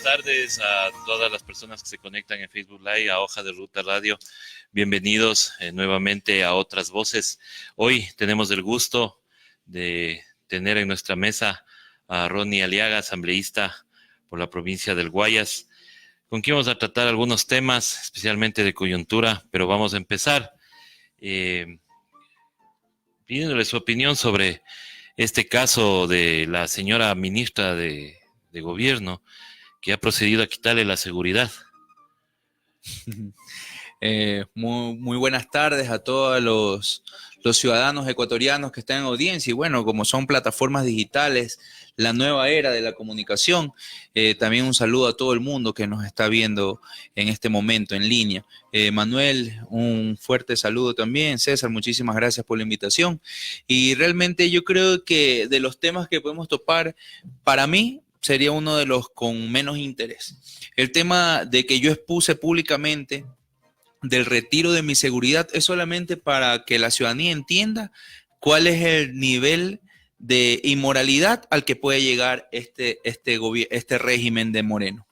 tardes a todas las personas que se conectan en Facebook Live, a Hoja de Ruta Radio. Bienvenidos nuevamente a Otras Voces. Hoy tenemos el gusto de tener en nuestra mesa a Ronnie Aliaga, asambleísta por la provincia del Guayas, con quien vamos a tratar algunos temas, especialmente de coyuntura, pero vamos a empezar pidiéndole su opinión sobre este caso de la señora ministra de Gobierno, que ha procedido a quitarle la seguridad. Muy buenas tardes a todos los ciudadanos ecuatorianos que están en audiencia. Y bueno, como son plataformas digitales, la nueva era de la comunicación, también un saludo a todo el mundo que nos está viendo en este momento en línea. Manuel, un fuerte saludo también. César, muchísimas gracias por la invitación. Y realmente yo creo que de los temas que podemos topar, para mí, sería uno de los con menos interés. El tema de que yo expuse públicamente del retiro de mi seguridad es solamente para que la ciudadanía entienda cuál es el nivel de inmoralidad al que puede llegar este régimen de Moreno.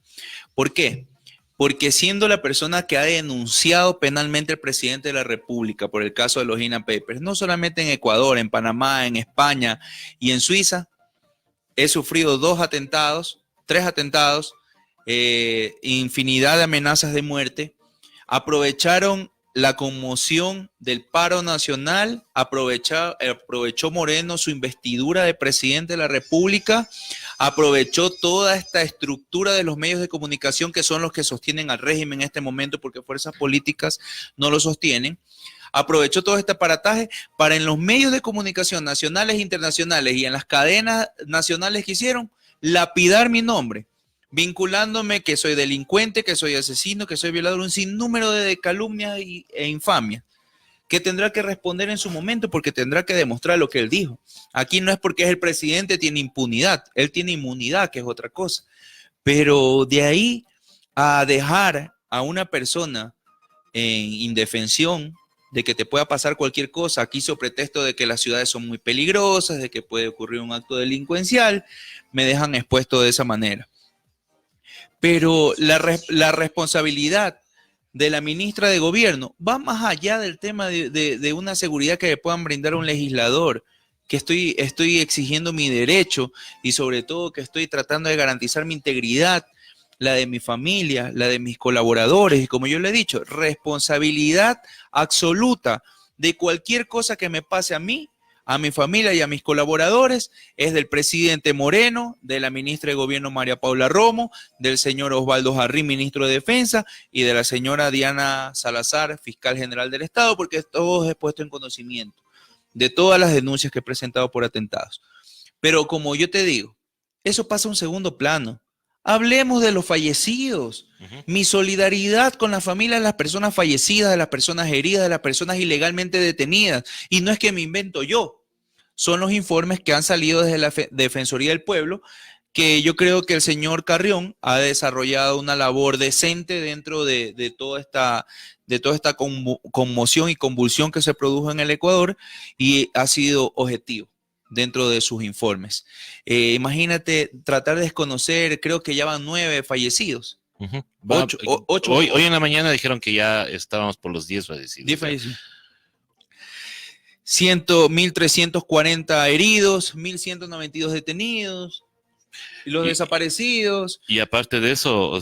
¿Por qué? Porque siendo la persona que ha denunciado penalmente al presidente de la República por el caso de los INA Papers, no solamente en Ecuador, en Panamá, en España y en Suiza, he sufrido 3 atentados, infinidad de amenazas de muerte. Aprovecharon la conmoción del paro nacional, aprovechó Moreno su investidura de presidente de la República, aprovechó toda esta estructura de los medios de comunicación que son los que sostienen al régimen en este momento, porque fuerzas políticas no lo sostienen. Aprovechó todo este aparataje para en los medios de comunicación nacionales e internacionales y en las cadenas nacionales que hicieron, lapidar mi nombre, vinculándome que soy delincuente, que soy asesino, que soy violador, un sinnúmero de calumnias e infamias, que tendrá que responder en su momento porque tendrá que demostrar lo que él dijo. Aquí no es porque es el presidente, tiene impunidad, él tiene inmunidad, que es otra cosa. Pero de ahí a dejar a una persona en indefensión, de que te pueda pasar cualquier cosa, aquí hizo pretexto de que las ciudades son muy peligrosas, de que puede ocurrir un acto delincuencial, me dejan expuesto de esa manera. Pero la responsabilidad de la ministra de Gobierno va más allá del tema de una seguridad que le puedan brindar a un legislador, que estoy exigiendo mi derecho y sobre todo que estoy tratando de garantizar mi integridad, la de mi familia, la de mis colaboradores, y como yo le he dicho, responsabilidad absoluta de cualquier cosa que me pase a mí, a mi familia y a mis colaboradores, es del presidente Moreno, de la ministra de Gobierno María Paula Romo, del señor Osvaldo Jarrín, ministro de Defensa, y de la señora Diana Salazar, fiscal general del Estado, porque todos he puesto en conocimiento de todas las denuncias que he presentado por atentados. Pero como yo te digo, eso pasa a un segundo plano. Hablemos de los fallecidos. Mi solidaridad con la familia de las personas fallecidas, de las personas heridas, de las personas ilegalmente detenidas. Y no es que me invento yo. Son los informes que han salido desde la Defensoría del Pueblo, que yo creo que el señor Carrión ha desarrollado una labor decente dentro de toda esta conmoción y convulsión que se produjo en el Ecuador y ha sido objetivo dentro de sus informes. Imagínate tratar de desconocer, creo que ya van 9 fallecidos. Hoy en la mañana dijeron que ya estábamos por los 10 fallecidos. 10 fallecidos. 1.340 heridos, 1.192 detenidos, los desaparecidos. Y aparte de eso,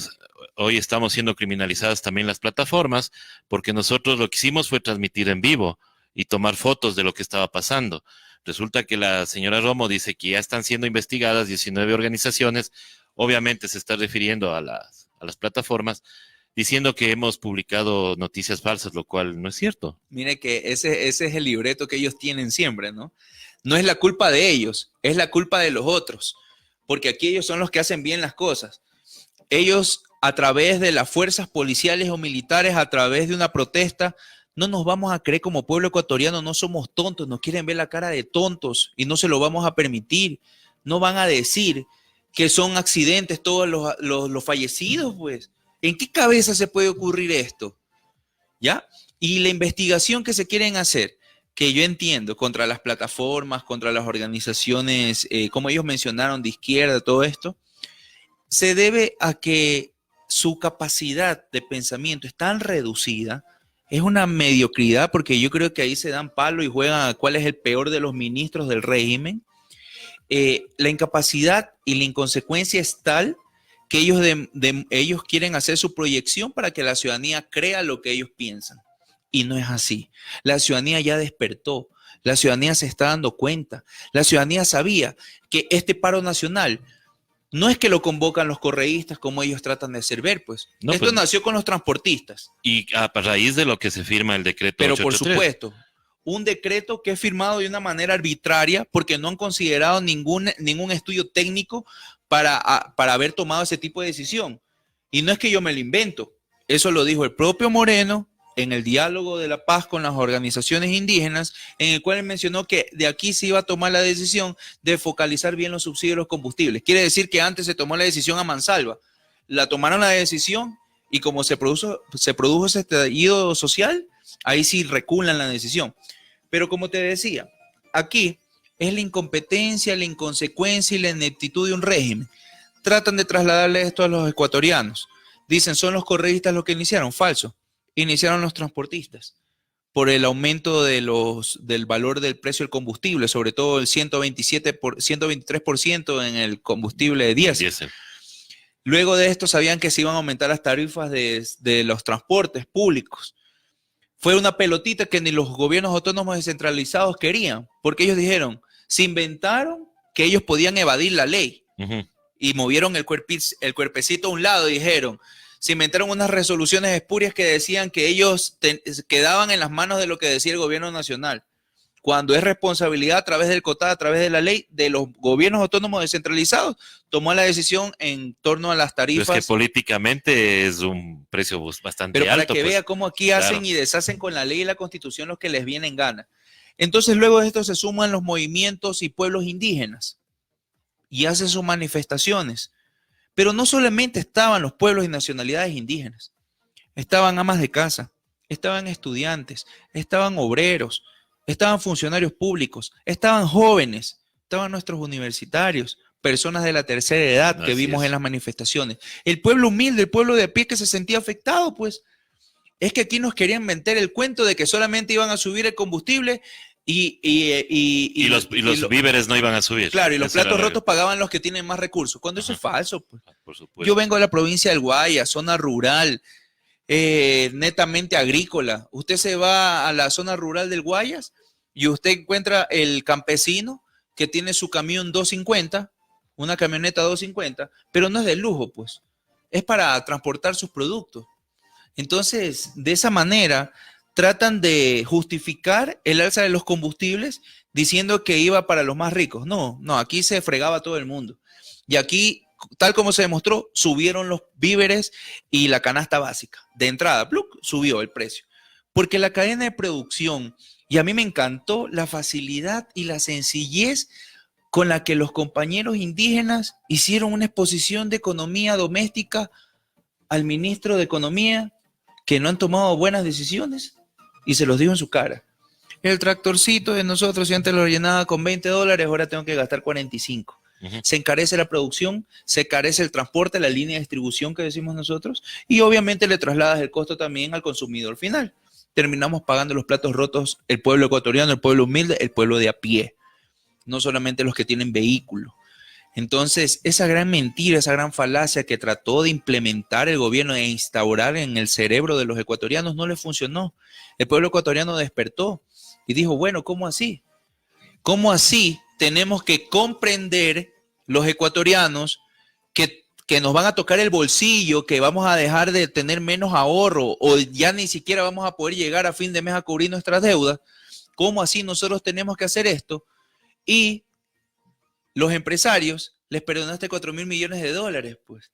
hoy estamos siendo criminalizadas también las plataformas, porque nosotros lo que hicimos fue transmitir en vivo y tomar fotos de lo que estaba pasando. Resulta que la señora Romo dice que ya están siendo investigadas 19 organizaciones, obviamente se está refiriendo a las plataformas, diciendo que hemos publicado noticias falsas, lo cual no es cierto. Mire que ese es el libreto que ellos tienen siempre, ¿no? No es la culpa de ellos, es la culpa de los otros, porque aquí ellos son los que hacen bien las cosas. Ellos, a través de las fuerzas policiales o militares, a través de una protesta, no nos vamos a creer como pueblo ecuatoriano, no somos tontos, nos quieren ver la cara de tontos y no se lo vamos a permitir. No van a decir que son accidentes todos los fallecidos, pues. ¿En qué cabeza se puede ocurrir esto? ¿Ya? Y la investigación que se quieren hacer, que yo entiendo, contra las plataformas, contra las organizaciones, como ellos mencionaron, de izquierda, todo esto, se debe a que su capacidad de pensamiento es tan reducida, es una mediocridad, porque yo creo que ahí se dan palo y juegan a cuál es el peor de los ministros del régimen. La incapacidad y la inconsecuencia es tal que ellos quieren hacer su proyección para que la ciudadanía crea lo que ellos piensan. Y no es así. La ciudadanía ya despertó. La ciudadanía se está dando cuenta. La ciudadanía sabía que este paro nacional no es que lo convocan los correístas como ellos tratan de hacer ver, pues. No, Esto pues, nació con los transportistas. y a raíz de lo que se firma el decreto Pero por 883. supuesto, un decreto que es firmado de una manera arbitraria porque no han considerado ningún estudio técnico para haber tomado ese tipo de decisión. Y no es que yo me lo invento. Eso lo dijo el propio Moreno en el diálogo de la paz con las organizaciones indígenas, en el cual él mencionó que de aquí se iba a tomar la decisión de focalizar bien los subsidios de los combustibles. Quiere decir que antes se tomó la decisión a mansalva. La tomaron la decisión y como se produjo ese estallido social, ahí sí reculan la decisión. Pero como te decía, aquí es la incompetencia, la inconsecuencia y la ineptitud de un régimen. Tratan de trasladarle esto a los ecuatorianos. Dicen, son los correístas los que iniciaron. Falso. Iniciaron los transportistas por el aumento del valor del precio del combustible, sobre todo el 123% en el combustible de diésel. Luego de esto sabían que se iban a aumentar las tarifas de los transportes públicos. Fue una pelotita que ni los gobiernos autónomos descentralizados querían, porque ellos dijeron, se inventaron que ellos podían evadir la ley y movieron el cuerpecito a un lado y dijeron, se inventaron unas resoluciones espurias que decían que ellos quedaban en las manos de lo que decía el gobierno nacional, cuando es responsabilidad a través del COTAD, a través de la ley, de los gobiernos autónomos descentralizados, tomó la decisión en torno a las tarifas. Pero es que políticamente es un precio bastante alto. Pero para alto, que vea cómo aquí hacen y deshacen con la ley y la constitución los que les viene en gana. Entonces luego de esto se suman los movimientos y pueblos indígenas y hacen sus manifestaciones. Pero no solamente estaban los pueblos y nacionalidades indígenas, estaban amas de casa, estaban estudiantes, estaban obreros, estaban funcionarios públicos, estaban jóvenes, estaban nuestros universitarios, personas de la tercera edad que vimos en las manifestaciones. El pueblo humilde, el pueblo de a pie que se sentía afectado, pues. Es que aquí nos querían vender el cuento de que solamente iban a subir el combustible y los víveres no iban a subir. Claro, y los platos rotos pagaban los que tienen más recursos. Cuando eso es falso, pues. Por supuesto. Yo vengo de la provincia del Guayas, zona rural, netamente agrícola. Usted se va a la zona rural del Guayas y usted encuentra el campesino que tiene su camión 250, una camioneta 250, pero no es de lujo, pues. Es para transportar sus productos. Entonces, de esa manera, tratan de justificar el alza de los combustibles diciendo que iba para los más ricos. No, aquí se fregaba todo el mundo. Y aquí, tal como se demostró, subieron los víveres y la canasta básica. De entrada, ¡pluc!, subió el precio. Porque la cadena de producción, y a mí me encantó la facilidad y la sencillez con la que los compañeros indígenas hicieron una exposición de economía doméstica al ministro de Economía, que no han tomado buenas decisiones, y se los dijo en su cara. El tractorcito de nosotros, si antes lo llenaba con $20, ahora tengo que gastar 45. Se encarece la producción, se encarece el transporte, la línea de distribución que decimos nosotros, y obviamente le trasladas el costo también al consumidor final. Terminamos pagando los platos rotos el pueblo ecuatoriano, el pueblo humilde, el pueblo de a pie, no solamente los que tienen vehículo. Entonces, esa gran mentira, esa gran falacia que trató de implementar el gobierno e instaurar en el cerebro de los ecuatorianos no le funcionó. El pueblo ecuatoriano despertó y dijo, bueno, ¿cómo así? ¿Cómo así tenemos que comprender los ecuatorianos que nos van a tocar el bolsillo, que vamos a dejar de tener menos ahorro o ya ni siquiera vamos a poder llegar a fin de mes a cubrir nuestras deudas? ¿Cómo así nosotros tenemos que hacer esto? Y los empresarios les perdonaste 4.000 millones de dólares, pues.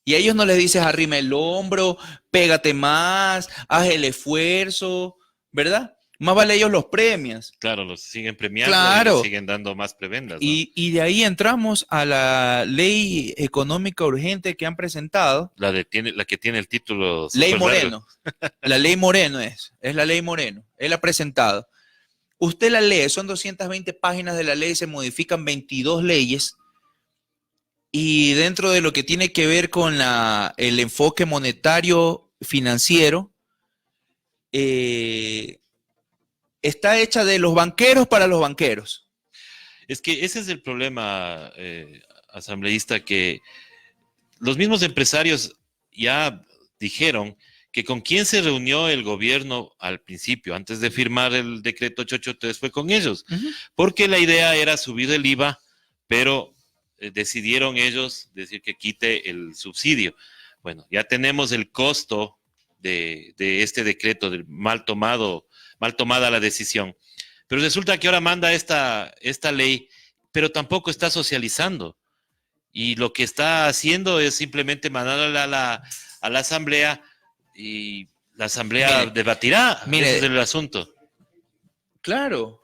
Y a ellos no les dices arrima el hombro, pégate más, haz el esfuerzo, ¿verdad? Más vale ellos los premias. Claro, los siguen premiando, claro, y les siguen dando más prebendas, ¿no? Y de ahí entramos a la ley económica urgente que han presentado. La que tiene el título. Ley Moreno. La ley Moreno es la ley Moreno. Él ha presentado. Usted la lee, son 220 páginas de la ley, se modifican 22 leyes y dentro de lo que tiene que ver con el enfoque monetario financiero, está hecha de los banqueros para los banqueros. Es que ese es el problema, asambleísta, que los mismos empresarios ya dijeron que con quién se reunió el gobierno al principio, antes de firmar el decreto 883, fue con ellos, porque la idea era subir el IVA, pero decidieron ellos decir que quite el subsidio. Bueno, ya tenemos el costo de este decreto, mal tomada la decisión. Pero resulta que ahora manda esta ley, pero tampoco está socializando. Y lo que está haciendo es simplemente mandarla a la asamblea, y la asamblea debatirá. Ese es el asunto. Claro,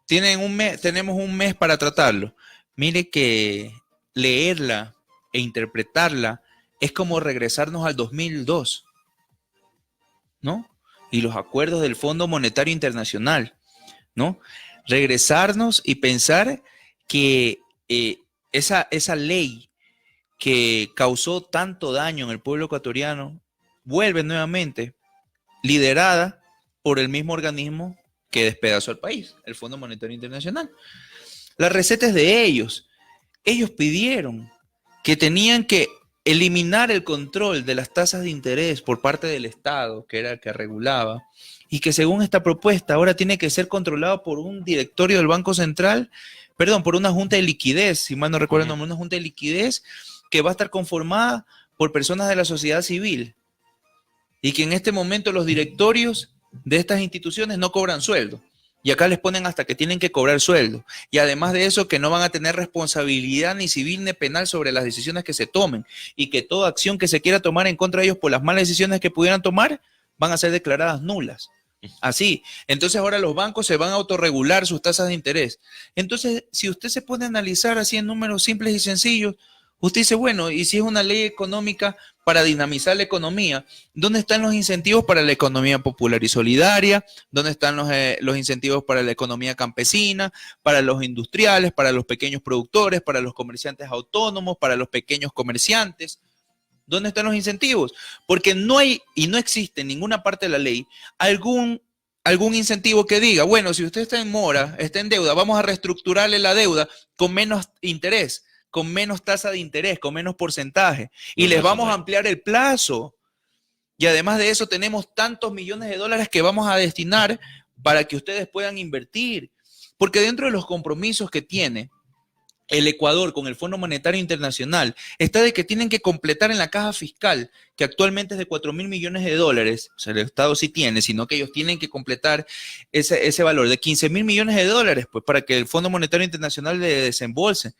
tenemos un mes para tratarlo. Mire que leerla e interpretarla es como regresarnos al 2002, ¿no? Y los acuerdos del Fondo Monetario Internacional, ¿no? Regresarnos y pensar que esa ley que causó tanto daño en el pueblo ecuatoriano vuelve nuevamente liderada por el mismo organismo que despedazó al país, el Fondo Monetario Internacional. La receta es de ellos. Ellos pidieron que tenían que eliminar el control de las tasas de interés por parte del Estado, que era el que regulaba, y que según esta propuesta ahora tiene que ser controlado por un directorio del Banco Central, perdón, por una junta de liquidez, si mal no recuerdo el nombre, una junta de liquidez que va a estar conformada por personas de la sociedad civil, y que en este momento los directorios de estas instituciones no cobran sueldo. Y acá les ponen hasta que tienen que cobrar sueldo. Y además de eso, que no van a tener responsabilidad ni civil ni penal sobre las decisiones que se tomen. Y que toda acción que se quiera tomar en contra de ellos por las malas decisiones que pudieran tomar, van a ser declaradas nulas. Así. Entonces ahora los bancos se van a autorregular sus tasas de interés. Entonces, si usted se pone a analizar así en números simples y sencillos, usted dice, bueno, y si es una ley económica para dinamizar la economía, ¿dónde están los incentivos para la economía popular y solidaria? ¿Dónde están los incentivos para la economía campesina, para los industriales, para los pequeños productores, para los comerciantes autónomos, para los pequeños comerciantes? ¿Dónde están los incentivos? Porque no hay y no existe en ninguna parte de la ley algún incentivo que diga, bueno, si usted está en mora, está en deuda, vamos a reestructurarle la deuda con menos interés, con menos tasa de interés, con menos porcentaje, y les vamos a ampliar el plazo. Y además de eso tenemos tantos millones de dólares que vamos a destinar para que ustedes puedan invertir. Porque dentro de los compromisos que tiene el Ecuador con el Fondo Monetario Internacional está de que tienen que completar en la caja fiscal, que actualmente es de 4.000 millones de dólares, o sea, el Estado sí tiene, sino que ellos tienen que completar ese valor de 15.000 millones de dólares, pues para que el Fondo Monetario Internacional le desembolse.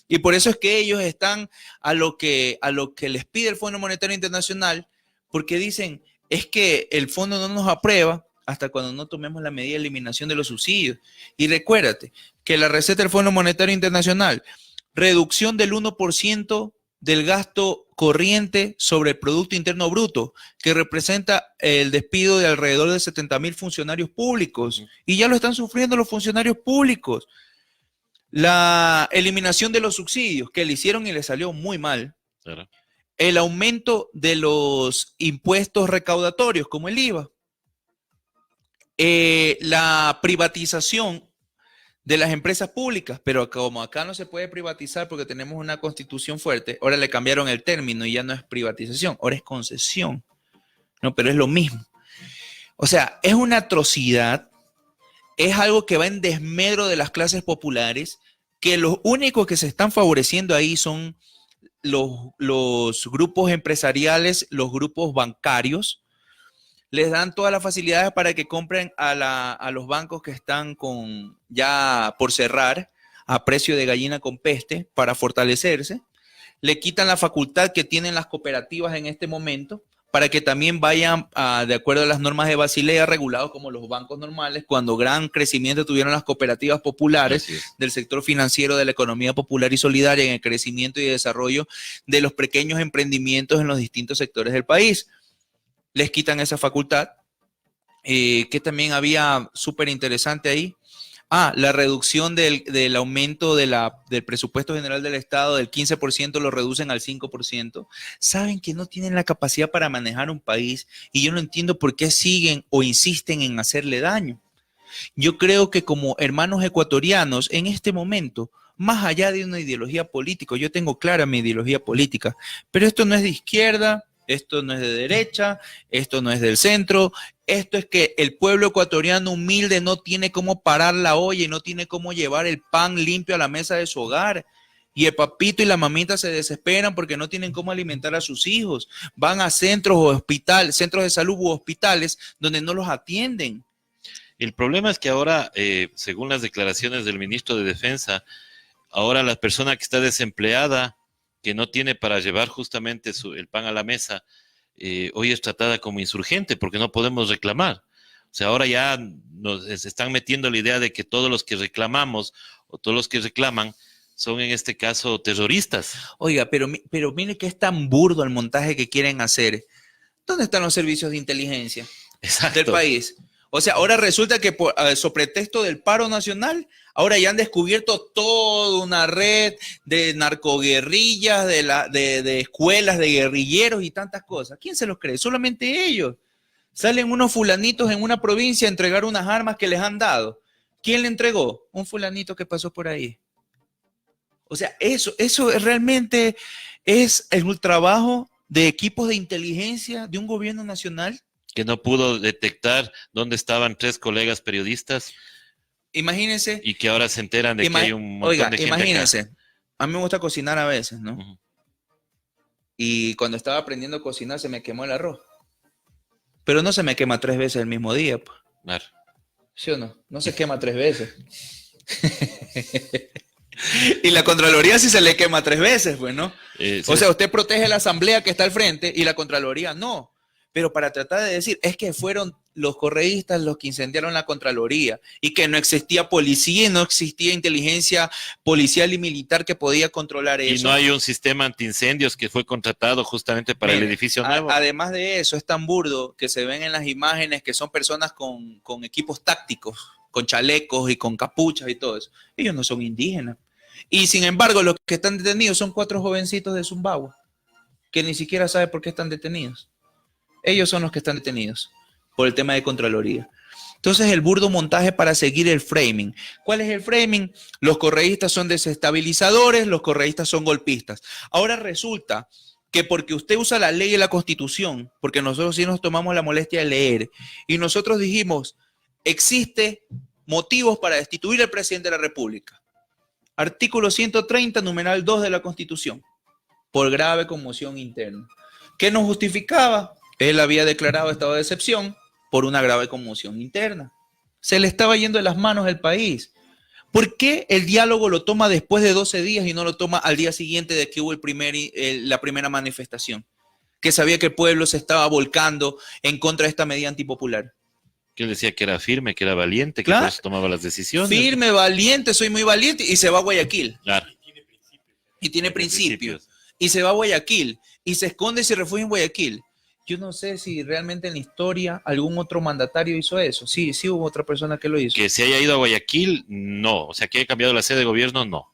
Y por eso es que ellos están a lo que les pide el Fondo Monetario Internacional, porque dicen, es que el fondo no nos aprueba hasta cuando no tomemos la medida de eliminación de los subsidios. Y recuérdate que la receta del Fondo Monetario Internacional, reducción del 1% del gasto corriente sobre el Producto Interno Bruto, que representa el despido de alrededor de 70.000 funcionarios públicos. Y ya lo están sufriendo los funcionarios públicos. La eliminación de los subsidios, que le hicieron y le salió muy mal. Claro. El aumento de los impuestos recaudatorios, como el IVA. La privatización de las empresas públicas, pero como acá no se puede privatizar porque tenemos una constitución fuerte, ahora le cambiaron el término y ya no es privatización, ahora es concesión. No, pero es lo mismo. O sea, es una atrocidad, es algo que va en desmedro de las clases populares, que los únicos que se están favoreciendo ahí son los grupos empresariales, los grupos bancarios. Les dan todas las facilidades para que compren a los bancos que están ya por cerrar a precio de gallina con peste para fortalecerse. Le quitan la facultad que tienen las cooperativas en este momento para que también vayan de acuerdo a las normas de Basilea, regulados como los bancos normales, cuando gran crecimiento tuvieron las cooperativas populares del sector financiero de la economía popular y solidaria en el crecimiento y desarrollo de los pequeños emprendimientos en los distintos sectores del país. Les quitan esa facultad, que también había súper interesante ahí. La reducción del aumento del presupuesto general del Estado del 15% lo reducen al 5%. Saben que no tienen la capacidad para manejar un país y yo no entiendo por qué siguen o insisten en hacerle daño. Yo creo que como hermanos ecuatorianos, en este momento, más allá de una ideología política, yo tengo clara mi ideología política, pero esto no es de izquierda, esto no es de derecha, esto no es del centro, esto es que el pueblo ecuatoriano humilde no tiene cómo parar la olla y no tiene cómo llevar el pan limpio a la mesa de su hogar. Y el papito y la mamita se desesperan porque no tienen cómo alimentar a sus hijos. Van a centros o centros de salud u hospitales donde no los atienden. El problema es que ahora, según las declaraciones del ministro de Defensa, ahora la persona que está desempleada, que no tiene para llevar justamente el pan a la mesa, hoy es tratada como insurgente porque no podemos reclamar. O sea, ahora ya nos están metiendo la idea de que todos los que reclamamos o todos los que reclaman son en este caso terroristas. Oiga, pero mire que es tan burdo el montaje que quieren hacer. ¿Dónde están los servicios de inteligencia del país? O sea, ahora resulta que sobre pretexto del paro nacional, ahora ya han descubierto toda una red de narcoguerrillas, de escuelas de guerrilleros y tantas cosas. ¿Quién se los cree? Solamente ellos. Salen unos fulanitos en una provincia a entregar unas armas que les han dado. ¿Quién le entregó? Un fulanito que pasó por ahí. O sea, eso realmente es el trabajo de equipos de inteligencia de un gobierno nacional. Que no pudo detectar dónde estaban 3 colegas periodistas. Imagínense. Y que ahora se enteran de que hay un montón de gente imagínense. acá. A mí me gusta cocinar a veces, ¿no? Uh-huh. Y cuando estaba aprendiendo a cocinar se me quemó el arroz. Pero no se me quema 3 veces el mismo día. Pues. Claro. ¿Sí o no? No se quema 3 veces. Y la Contraloría sí se le quema 3 veces, pues, ¿no? Sí. O sea, usted protege la asamblea que está al frente y la Contraloría no. Pero para tratar de decir, es que fueron los correístas los que incendiaron la Contraloría y que no existía policía y no existía inteligencia policial y militar que podía controlar eso. Y no hay un sistema antiincendios que fue contratado justamente para el edificio nuevo. Además de eso, es tan burdo que se ven en las imágenes que son personas con equipos tácticos, con chalecos y con capuchas y todo eso. Ellos no son indígenas. Y sin embargo, los que están detenidos son 4 jovencitos de Zumbagua, que ni siquiera saben por qué están detenidos. Ellos son los que están detenidos por el tema de Contraloría. Entonces, el burdo montaje para seguir el framing. ¿Cuál es el framing? Los correístas son desestabilizadores, los correístas son golpistas. Ahora resulta que porque usted usa la ley y la Constitución, porque nosotros sí nos tomamos la molestia de leer, y nosotros dijimos, existe motivos para destituir al presidente de la República. Artículo 130, numeral 2 de la Constitución, por grave conmoción interna. ¿Qué nos justificaba? Él había declarado estado de excepción por una grave conmoción interna. Se le estaba yendo de las manos el país. ¿Por qué el diálogo lo toma después de 12 días y no lo toma al día siguiente de que hubo la primera manifestación? Que sabía que el pueblo se estaba volcando en contra de esta medida antipopular. Que él decía que era firme, que era valiente, que claro, por eso tomaba las decisiones. Firme, valiente, soy muy valiente, y se va a Guayaquil. Claro. Y tiene principios. Y se va a Guayaquil. Y se esconde y se refugia en Guayaquil. Yo no sé si realmente en la historia algún otro mandatario hizo eso. Sí, sí hubo otra persona que lo hizo. Que se haya ido a Guayaquil, no. O sea, que haya cambiado la sede de gobierno, no.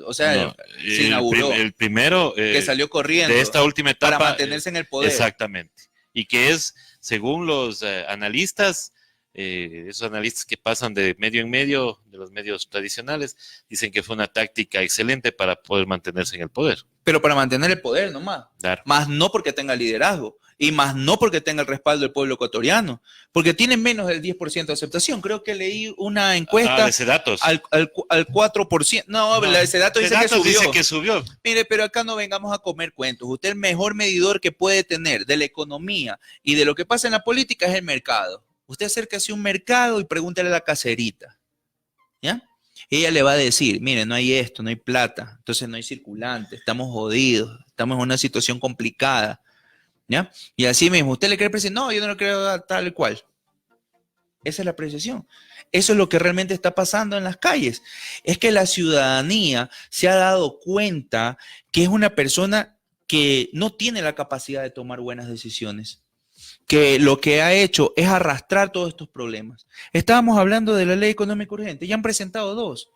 O sea, no. Se inauguró. El primero... que salió corriendo. De esta última etapa. Para mantenerse en el poder. Exactamente. Y que es, según los analistas, esos analistas que pasan de medio en medio, de los medios tradicionales, dicen que fue una táctica excelente para poder mantenerse en el poder. Pero para mantener el poder nomás. Claro. Más no porque tenga liderazgo. Y más no porque tenga el respaldo del pueblo ecuatoriano, porque tiene menos del 10% de aceptación. Creo que leí una encuesta de Sedatos. Al 4%. No, la de Sedatos dice que subió. Mire, pero acá no vengamos a comer cuentos. Usted el mejor medidor que puede tener de la economía y de lo que pasa en la política es el mercado. Usted acérquese a un mercado y pregúntale a la caserita, ¿ya? Ella le va a decir, mire, no hay esto, no hay plata, entonces no hay circulante, estamos jodidos, estamos en una situación complicada. ¿Ya? Y así mismo, ¿usted le cree presidente? No, yo no lo creo tal cual. Esa es la apreciación. Eso es lo que realmente está pasando en las calles. Es que la ciudadanía se ha dado cuenta que es una persona que no tiene la capacidad de tomar buenas decisiones. que lo que ha hecho es arrastrar todos estos problemas. Estábamos hablando de la ley económica urgente, ya han presentado dos.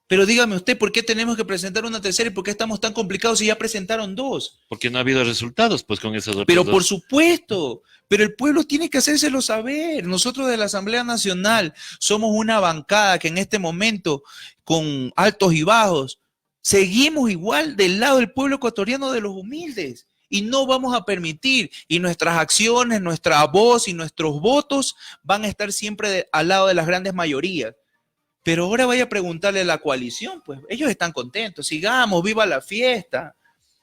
Pero dígame usted, ¿por qué tenemos que presentar una tercera y por qué estamos tan complicados si ya presentaron dos? Porque no ha habido resultados, pues, con esos otros Pero dos. por supuesto, pero el pueblo tiene que hacérselo saber. Nosotros de la Asamblea Nacional somos una bancada que en este momento, con altos y bajos, seguimos igual del lado del pueblo ecuatoriano de los humildes. Y no vamos a permitir, y nuestras acciones, nuestra voz y nuestros votos van a estar siempre al lado de las grandes mayorías. Pero ahora vaya a preguntarle a la coalición, pues ellos están contentos, sigamos, viva la fiesta,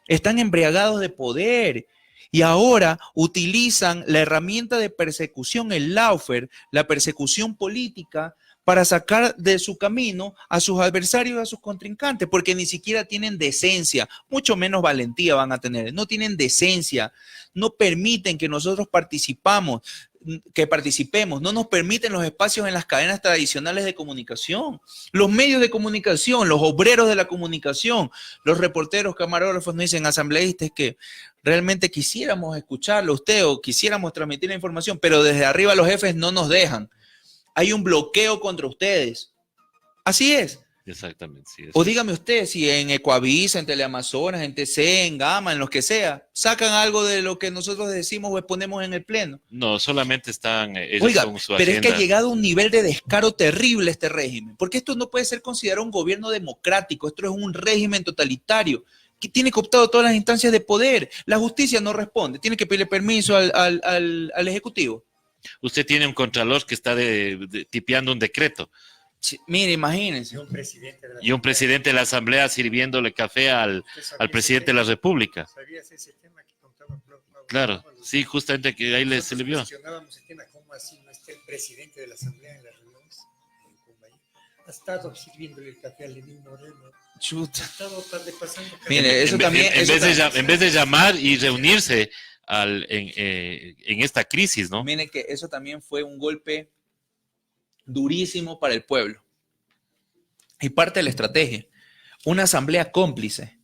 están embriagados de poder y ahora utilizan la herramienta de persecución, el lawfare, la persecución política, para sacar de su camino a sus adversarios y a sus contrincantes, porque ni siquiera tienen decencia, mucho menos valentía van a tener, no tienen decencia, no permiten que nosotros participemos, no nos permiten los espacios en las cadenas tradicionales de comunicación, los medios de comunicación, los obreros de la comunicación, los reporteros, camarógrafos, nos dicen asambleístas que realmente quisiéramos escucharlo a usted o quisiéramos transmitir la información, pero desde arriba los jefes no nos dejan. Hay un bloqueo contra ustedes. Así es. Exactamente. Sí, o dígame usted si en Ecuavisa, en Teleamazonas, en TC, en Gama, en los que sea, sacan algo de lo que nosotros decimos o exponemos en el pleno. No, solamente están ellos. Oiga, con su pero agenda. es que ha llegado a un nivel de descaro terrible este régimen, porque esto no puede ser considerado un gobierno democrático, esto es un régimen totalitario que tiene cooptado todas las instancias de poder. La justicia no responde, tiene que pedirle permiso al Ejecutivo. Usted tiene un contralor que está tipeando un decreto. Sí, mire, imagínense. Y un presidente de la Asamblea sirviéndole café al presidente de la República. ¿Sabías ese tema que contaba Claudio? Claro, sí, justamente que ahí se le vio. Cuestionábamos el tema, ¿cómo así no está el presidente de la Asamblea en las reuniones? Ha estado sirviéndole el café a Lenín Moreno. Chuta. Ha estado tarde pasando. Mire, eso también. En vez de llamar y reunirse en esta crisis, ¿no? Mire que eso también fue un golpe durísimo para el pueblo. Y parte de la estrategia. Una asamblea cómplice.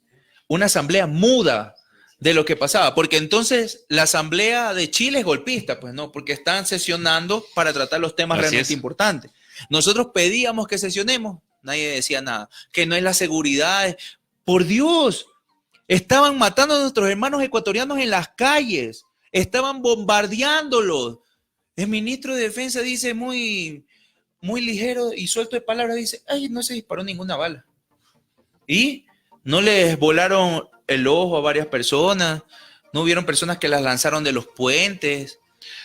Una asamblea muda de lo que pasaba. Porque entonces la asamblea de Chile es golpista, pues no, porque están sesionando para tratar los temas realmente importantes. Nosotros pedíamos que sesionemos, nadie decía nada. Que no es la seguridad. Por Dios, estaban matando a nuestros hermanos ecuatorianos en las calles. Estaban bombardeándolos. El ministro de Defensa dice muy ligero y suelto de palabras, dice, ay, no se disparó ninguna bala. Y no les volaron el ojo a varias personas, no hubieron personas que las lanzaron de los puentes,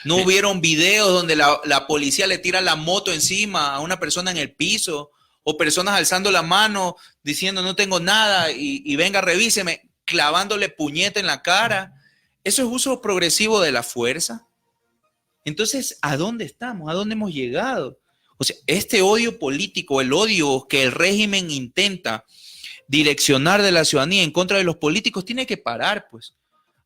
no hubieron videos donde la policía le tira la moto encima a una persona en el piso, o personas alzando la mano diciendo no tengo nada y venga, revíseme, clavándole puñete en la cara. Eso es uso progresivo de la fuerza. Entonces, ¿a dónde estamos? ¿A dónde hemos llegado? O sea, este odio político, el odio que el régimen intenta direccionar de la ciudadanía en contra de los políticos, tiene que parar, pues.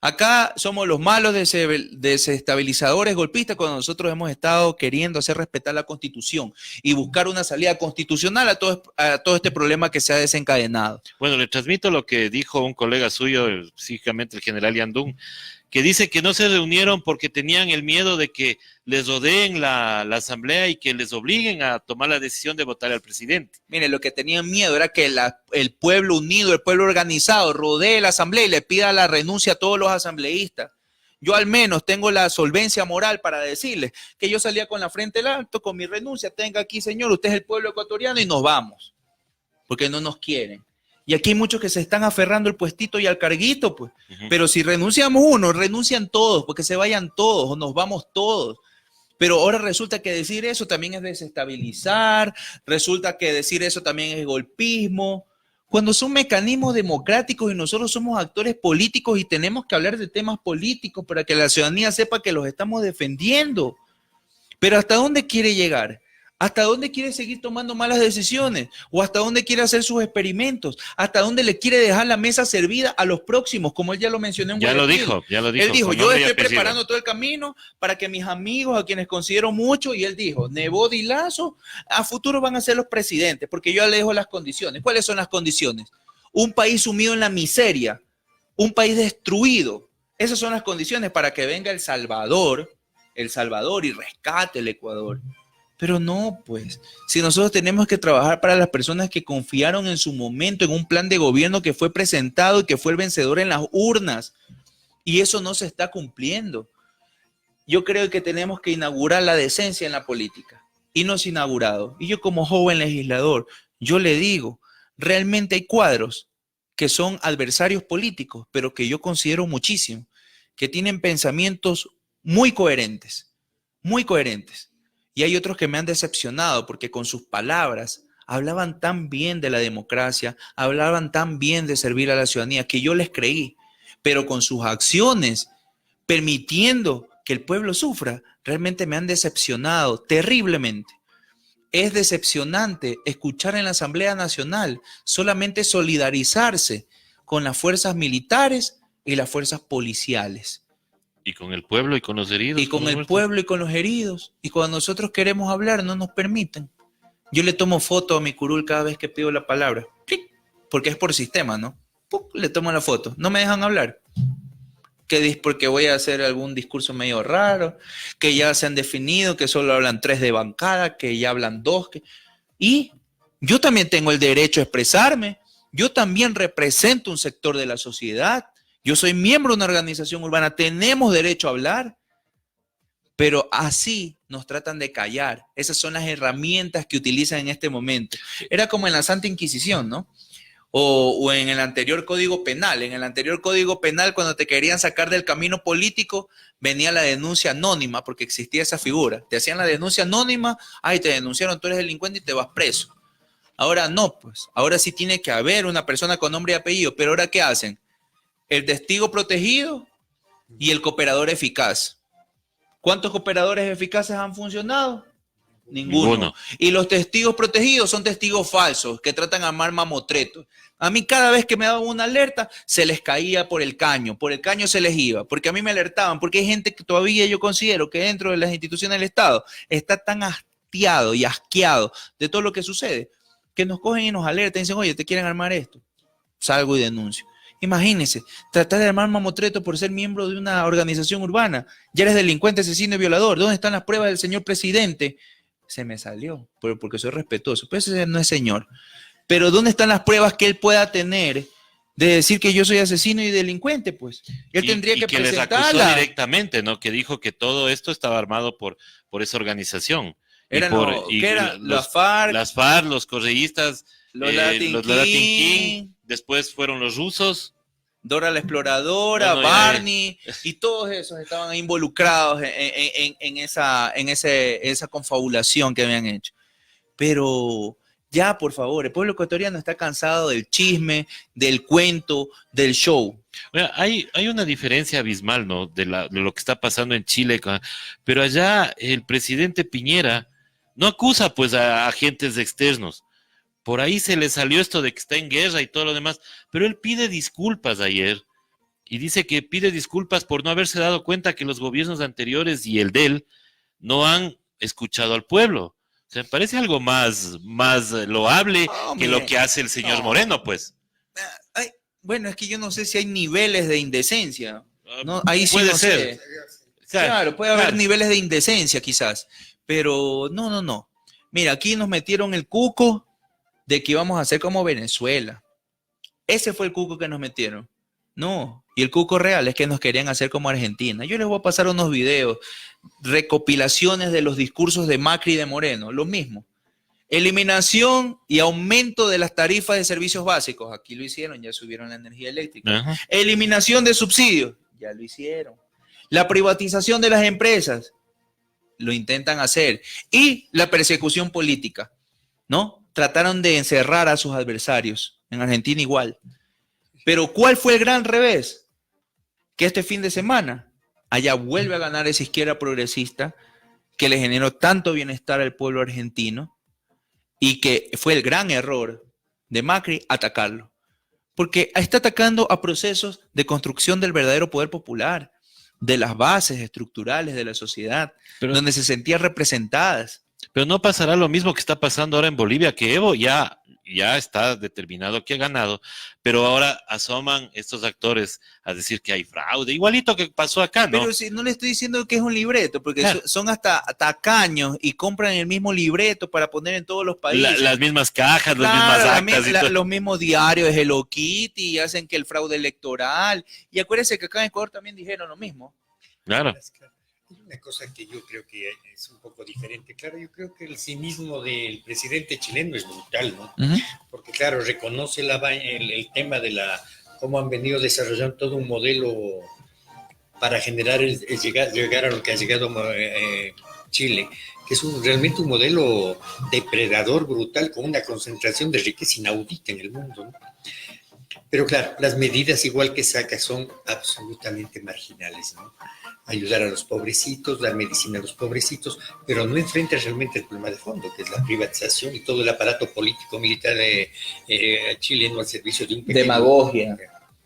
Acá somos los malos desestabilizadores golpistas cuando nosotros hemos estado queriendo hacer respetar la Constitución y buscar una salida constitucional a todo este problema que se ha desencadenado. Bueno, le transmito lo que dijo un colega suyo, específicamente el general Yandún, que dice que no se reunieron porque tenían el miedo de que les rodeen la asamblea y que les obliguen a tomar la decisión de votar al presidente. Mire, lo que tenían miedo era que el pueblo unido, el pueblo organizado, rodee la asamblea y le pida la renuncia a todos los asambleístas. Yo al menos tengo la solvencia moral para decirles que yo salía con la frente al alto, con mi renuncia, tenga aquí, señor, usted es el pueblo ecuatoriano y nos vamos, porque no nos quieren. Y aquí hay muchos que se están aferrando al puestito y al carguito, pues. Pero si renunciamos uno, renuncian todos, porque se vayan todos o nos vamos todos. Pero ahora resulta que decir eso también es desestabilizar, resulta que decir eso también es golpismo, cuando son mecanismos democráticos y nosotros somos actores políticos y tenemos que hablar de temas políticos para que la ciudadanía sepa que los estamos defendiendo. Pero ¿hasta dónde quiere llegar? ¿Hasta dónde quiere seguir tomando malas decisiones? ¿O hasta dónde quiere hacer sus experimentos? ¿Hasta dónde le quiere dejar la mesa servida a los próximos? Como él ya lo mencionó en Guayaquil. Ya lo dijo. Él dijo, yo estoy preparando todo el camino para que mis amigos, a quienes considero mucho, y él dijo, Nebot y Lazo, a futuro van a ser los presidentes, porque yo le dejo las condiciones. ¿Cuáles son las condiciones? Un país sumido en la miseria, un país destruido. Esas son las condiciones para que venga El Salvador El Salvador y rescate el Ecuador. Pero no, pues, si nosotros tenemos que trabajar para las personas que confiaron en su momento en un plan de gobierno que fue presentado y que fue el vencedor en las urnas, y eso no se está cumpliendo. Yo creo que tenemos que inaugurar la decencia en la política, y no se ha inaugurado. Y yo como joven legislador, yo le digo, realmente hay cuadros que son adversarios políticos, pero que yo considero muchísimo, que tienen pensamientos muy coherentes, muy coherentes. Y hay otros que me han decepcionado porque con sus palabras hablaban tan bien de la democracia, hablaban tan bien de servir a la ciudadanía, que yo les creí, pero con sus acciones, permitiendo que el pueblo sufra, realmente me han decepcionado terriblemente. Es decepcionante escuchar en la Asamblea Nacional solamente solidarizarse con las fuerzas militares y las fuerzas policiales. Y con el pueblo y con los heridos. Y con el pueblo y con los heridos. Y cuando nosotros queremos hablar, no nos permiten. Yo le tomo foto a mi curul cada vez que pido la palabra. Porque es por sistema, ¿no? Le tomo la foto. No me dejan hablar. Porque voy a hacer algún discurso medio raro, que ya se han definido, que solo hablan 3 de bancada, que ya hablan 2. Y yo también tengo el derecho a expresarme. Yo también represento un sector de la sociedad. Yo soy miembro de una organización urbana. Tenemos derecho a hablar. Pero así nos tratan de callar. Esas son las herramientas que utilizan en este momento. Era como en la Santa Inquisición, ¿no? O en el anterior Código Penal. En el anterior Código Penal, cuando te querían sacar del camino político, venía la denuncia anónima, porque existía esa figura. Te hacían la denuncia anónima, ay, te denunciaron, tú eres delincuente y te vas preso. Ahora no, pues. Ahora sí tiene que haber una persona con nombre y apellido. Pero ahora, ¿qué hacen? El testigo protegido y el cooperador eficaz. ¿Cuántos cooperadores eficaces han funcionado? Ninguno. Y los testigos protegidos son testigos falsos que tratan de armar mamotretos. A mí cada vez que me daban una alerta se les caía por el caño se les iba, porque a mí me alertaban, porque hay gente que todavía yo considero que dentro de las instituciones del Estado está tan hastiado y asqueado de todo lo que sucede, que nos cogen y nos alertan y dicen, oye, ¿te quieren armar esto? Salgo y denuncio. Imagínense, tratar de armar mamotreto por ser miembro de una organización urbana. Ya eres delincuente, asesino y violador. ¿Dónde están las pruebas del señor presidente? Se me salió, porque soy respetuoso. Pues ese no es señor. Pero ¿dónde están las pruebas que él pueda tener de decir que yo soy asesino y delincuente? Pues él tendría que presentarla. Les acusó directamente, ¿no? Que dijo que todo esto estaba armado por esa organización. Eran las FARC, los correístas, los Latin King. Después fueron los rusos. Dora la Exploradora, Barney, y todos esos estaban involucrados en esa confabulación que habían hecho. Pero ya, por favor, el pueblo ecuatoriano está cansado del chisme, del cuento, del show. Hay una diferencia abismal, ¿no? De lo que está pasando en Chile, pero allá el presidente Piñera no acusa pues a agentes externos. Por ahí se le salió esto de que está en guerra y todo lo demás, pero él pide disculpas ayer y dice que pide disculpas por no haberse dado cuenta que los gobiernos anteriores y el de él no han escuchado al pueblo. O sea, me parece algo más loable que lo que hace el señor Moreno, pues. Bueno, es que yo no sé si hay niveles de indecencia. ¿No? Ahí sí puede no ser. sé. Claro, puede haber niveles de indecencia quizás, pero no. Mira, aquí nos metieron el cuco de que íbamos a hacer como Venezuela. Ese fue el cuco que nos metieron. No, y el cuco real es que nos querían hacer como Argentina. Yo les voy a pasar unos videos, recopilaciones de los discursos de Macri y de Moreno, lo mismo. Eliminación y aumento de las tarifas de servicios básicos. Aquí lo hicieron, ya subieron la energía eléctrica. Ajá. Eliminación de subsidios. Ya lo hicieron. La privatización de las empresas. Lo intentan hacer. Y la persecución política, ¿no? Trataron de encerrar a sus adversarios. En Argentina igual. Pero ¿cuál fue el gran revés? Que este fin de semana allá vuelve a ganar esa izquierda progresista que le generó tanto bienestar al pueblo argentino y que fue el gran error de Macri atacarlo. Porque está atacando a procesos de construcción del verdadero poder popular, de las bases estructurales de la sociedad, donde se sentían representadas. Pero no pasará lo mismo que está pasando ahora en Bolivia, que Evo ya está determinado que ha ganado, pero ahora asoman estos actores a decir que hay fraude, igualito que pasó acá, ¿no? Pero si no le estoy diciendo que es un libreto, porque Claro. son hasta tacaños y compran el mismo libreto para poner en todos los países. Las mismas cajas, las Claro, mismas actas y todo. los mismos diarios de Hello Kitty y hacen que el fraude electoral. Y acuérdense que acá en Ecuador también dijeron lo mismo. Claro. Hay una cosa que yo creo que es un poco diferente. Claro, yo creo que el cinismo del presidente chileno es brutal, ¿no? Porque, claro, reconoce el tema de cómo han venido desarrollando todo un modelo para generar llegar a lo que ha llegado Chile, que es realmente un modelo depredador brutal con una concentración de riqueza inaudita en el mundo, ¿no? Pero claro, las medidas igual que saca son absolutamente marginales, ¿no? Ayudar a los pobrecitos, dar medicina a los pobrecitos, pero no enfrenta realmente el problema de fondo, que es la privatización y todo el aparato político-militar chileno al servicio de un pequeño... Demagogia.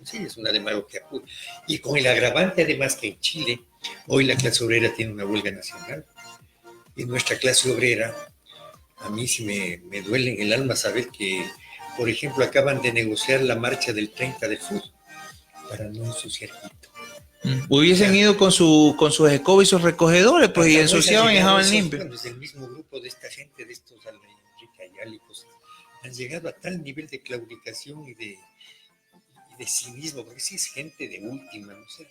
Sí, es una demagogia pura. Y con el agravante además que en Chile, hoy la clase obrera tiene una huelga nacional. Y nuestra clase obrera, a mí sí me duele en el alma saber que, por ejemplo, acaban de negociar la marcha del 30 de julio para no ensuciar Quito. Hubiesen ido con sus escobas y sus recogedores, pues, y ensuciaban y dejaban limpio. Desde el mismo grupo de esta gente, de estos Enrique Ayala y cosas, han llegado a tal nivel de claudicación y de cinismo, porque sí es gente de última, no sé.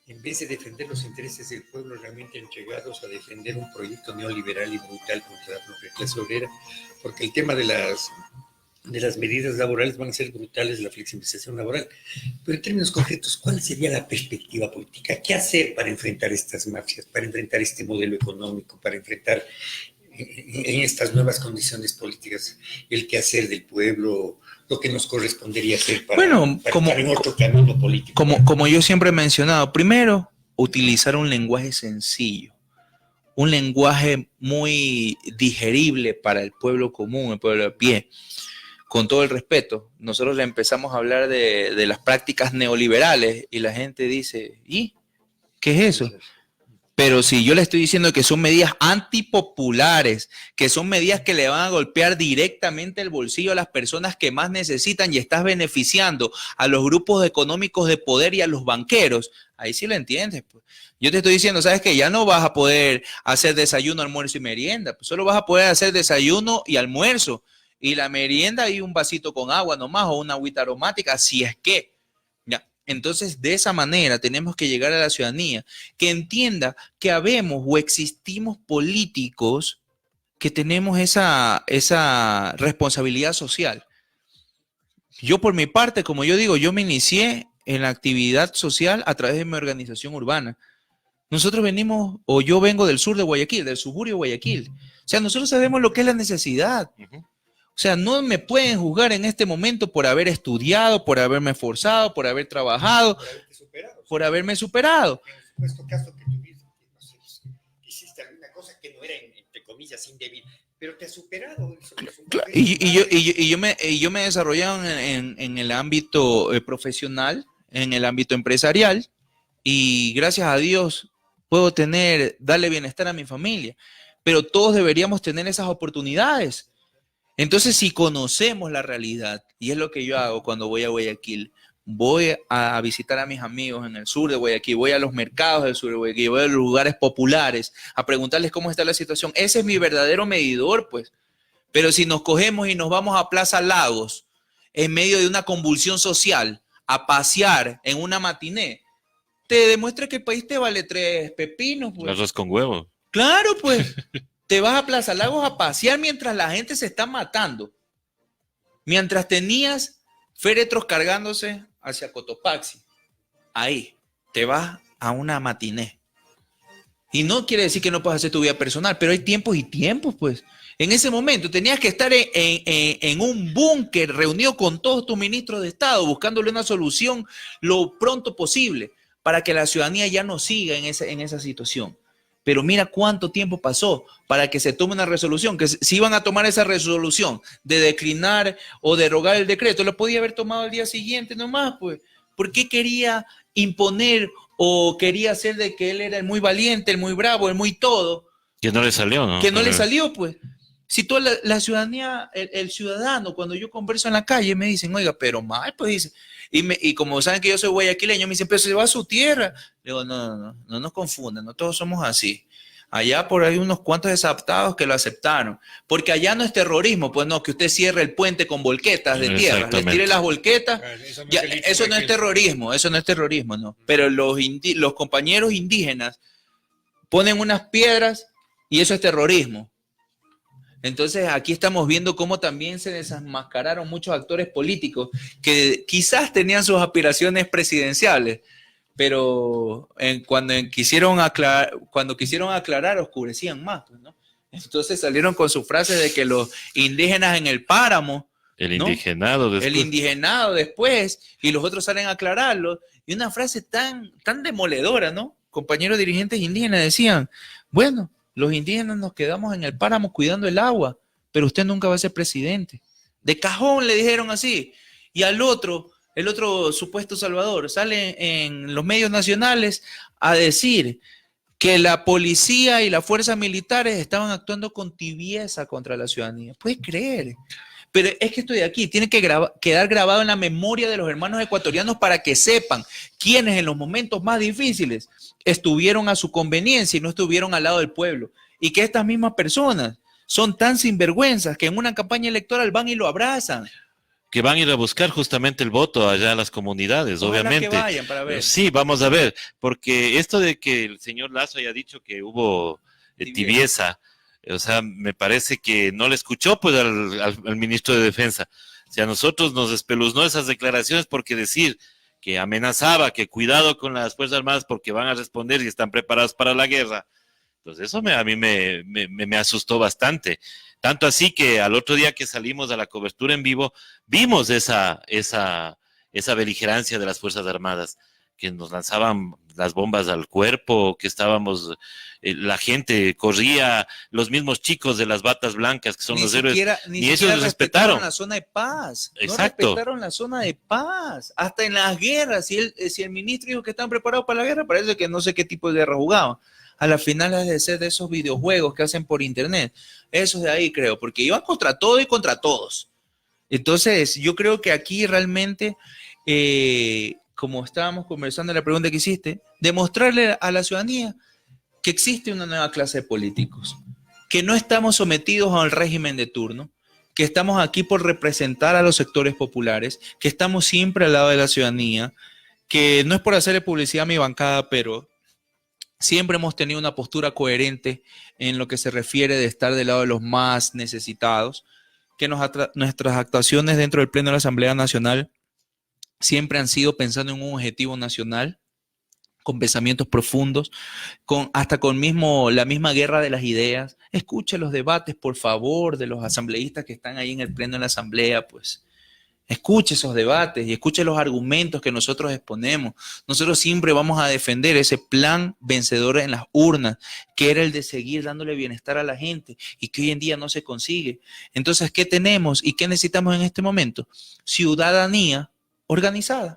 En vez de defender los intereses del pueblo, realmente entregados a defender un proyecto neoliberal y brutal contra la propia clase obrera, porque el tema de las medidas laborales van a ser brutales, la flexibilización laboral. Pero en términos concretos, ¿cuál sería la perspectiva política? ¿Qué hacer para enfrentar estas mafias, para enfrentar este modelo económico, para enfrentar en estas nuevas condiciones políticas el quehacer del pueblo, lo que nos correspondería hacer para estar en otro camino político? Como yo siempre he mencionado, primero, utilizar un lenguaje sencillo, un lenguaje muy digerible para el pueblo común, el pueblo de pie. Con todo el respeto, nosotros le empezamos a hablar de las prácticas neoliberales y la gente dice, ¿y qué es eso? Pero si yo le estoy diciendo que son medidas antipopulares, que son medidas que le van a golpear directamente el bolsillo a las personas que más necesitan y estás beneficiando a los grupos económicos de poder y a los banqueros, ahí sí lo entiendes. Pues. Yo te estoy diciendo, ¿sabes qué? Ya no vas a poder hacer desayuno, almuerzo y merienda, pues solo vas a poder hacer desayuno y almuerzo. Y la merienda y un vasito con agua nomás o una agüita aromática, si es que. Ya. Entonces, de esa manera tenemos que llegar a la ciudadanía que entienda que habemos o existimos políticos que tenemos esa responsabilidad social. Yo por mi parte, como yo digo, yo me inicié en la actividad social a través de mi organización urbana. Nosotros venimos, o yo vengo del sur de Guayaquil, del suburbio de Guayaquil. O sea, nosotros sabemos lo que es la necesidad. O sea, no me pueden juzgar en este momento por haber estudiado, por haberme esforzado, por haber trabajado, por haberme superado. En supuesto caso que tuviste, no sé, hiciste alguna cosa que no era, entre comillas, indebida, pero te has superado. Claro, y yo me he desarrollado en el ámbito profesional, en el ámbito empresarial, y gracias a Dios puedo darle bienestar a mi familia. Pero todos deberíamos tener esas oportunidades. Entonces, si conocemos la realidad, y es lo que yo hago cuando voy a Guayaquil, voy a visitar a mis amigos en el sur de Guayaquil, voy a los mercados del sur de Guayaquil, voy a los lugares populares a preguntarles cómo está la situación. Ese es mi verdadero medidor, pues. Pero si nos cogemos y nos vamos a Plaza Lagos en medio de una convulsión social a pasear en una matiné, te demuestra que el país te vale 3 pepinos. Pues. Arroz con huevo. Claro, pues. Te vas a Plaza Lagos a pasear mientras la gente se está matando. Mientras tenías féretros cargándose hacia Cotopaxi. Ahí te vas a una matiné. Y no quiere decir que no puedas hacer tu vida personal, pero hay tiempos y tiempos, pues. En ese momento tenías que estar en un búnker reunido con todos tus ministros de Estado, buscándole una solución lo pronto posible para que la ciudadanía ya no siga en esa situación. Pero mira cuánto tiempo pasó para que se tome una resolución, que si iban a tomar esa resolución de declinar o derogar el decreto, lo podía haber tomado al día siguiente nomás, pues. ¿Por qué quería imponer o quería hacer de que él era el muy valiente, el muy bravo, el muy todo? Que no le salió, ¿no? Que no le salió, pues. Si toda la ciudadanía, el ciudadano, cuando yo converso en la calle, me dicen, oiga, pero mal, pues dice. Y como saben que yo soy guayaquileño, me dicen, pero se va a su tierra. Le digo, no nos confundan, no todos somos así. Allá por ahí unos cuantos desadaptados que lo aceptaron. Porque allá no es terrorismo, pues no, que usted cierre el puente con volquetas de tierra, les tire las volquetas. Eso no es terrorismo, eso no es terrorismo, no. Pero los compañeros indígenas ponen unas piedras y eso es terrorismo. Entonces aquí estamos viendo cómo también se desenmascararon muchos actores políticos que quizás tenían sus aspiraciones presidenciales, pero cuando quisieron aclarar, oscurecían más, ¿no? Entonces salieron con sus frases de que los indígenas en el páramo, el ¿no? indigenado después. El indigenado después, y los otros salen a aclararlo, y una frase tan demoledora, ¿no? Compañeros dirigentes indígenas decían, bueno, los indígenas nos quedamos en el páramo cuidando el agua, pero usted nunca va a ser presidente. De cajón le dijeron así. Y el otro supuesto salvador, sale en los medios nacionales a decir que la policía y las fuerzas militares estaban actuando con tibieza contra la ciudadanía. ¿Puedes creer? Pero es que esto de aquí tiene que quedar grabado en la memoria de los hermanos ecuatorianos para que sepan quiénes en los momentos más difíciles estuvieron a su conveniencia y no estuvieron al lado del pueblo. Y que estas mismas personas son tan sinvergüenzas que en una campaña electoral van y lo abrazan. Que van a ir a buscar justamente el voto allá a las comunidades, Ojalá obviamente. que vayan para ver. Sí, vamos a ver, porque esto de que el señor Lazo haya dicho que hubo tibieza, o sea, me parece que no le escuchó pues al ministro de Defensa. O sea, a nosotros nos espeluznó esas declaraciones porque decir que amenazaba, que cuidado con las Fuerzas Armadas porque van a responder y están preparados para la guerra. Entonces eso a mí me asustó bastante. Tanto así que al otro día que salimos a la cobertura en vivo, vimos esa beligerancia de las Fuerzas Armadas, que nos lanzaban las bombas al cuerpo, que estábamos, la gente corría, los mismos chicos de las batas blancas, que son los héroes, ni ellos respetaron la zona de paz. Exacto. No respetaron la zona de paz. Hasta en las guerras, si el ministro dijo que están preparados para la guerra, parece que no sé qué tipo de guerra jugaban. A la final es de ser de esos videojuegos que hacen por internet. Eso de ahí creo, porque iban contra todo y contra todos. Entonces, yo creo que aquí realmente, como estábamos conversando en la pregunta que hiciste, demostrarle a la ciudadanía que existe una nueva clase de políticos, que no estamos sometidos al régimen de turno, que estamos aquí por representar a los sectores populares, que estamos siempre al lado de la ciudadanía, que no es por hacerle publicidad a mi bancada, pero siempre hemos tenido una postura coherente en lo que se refiere de estar del lado de los más necesitados, que nuestras actuaciones dentro del Pleno de la Asamblea Nacional siempre han sido pensando en un objetivo nacional, con pensamientos profundos, hasta con la misma guerra de las ideas. Escuche los debates, por favor, de los asambleístas que están ahí en el Pleno de la Asamblea, pues. Escuche esos debates y escuche los argumentos que nosotros exponemos. Nosotros siempre vamos a defender ese plan vencedor en las urnas, que era el de seguir dándole bienestar a la gente y que hoy en día no se consigue. Entonces, ¿qué tenemos y qué necesitamos en este momento? Ciudadanía organizada.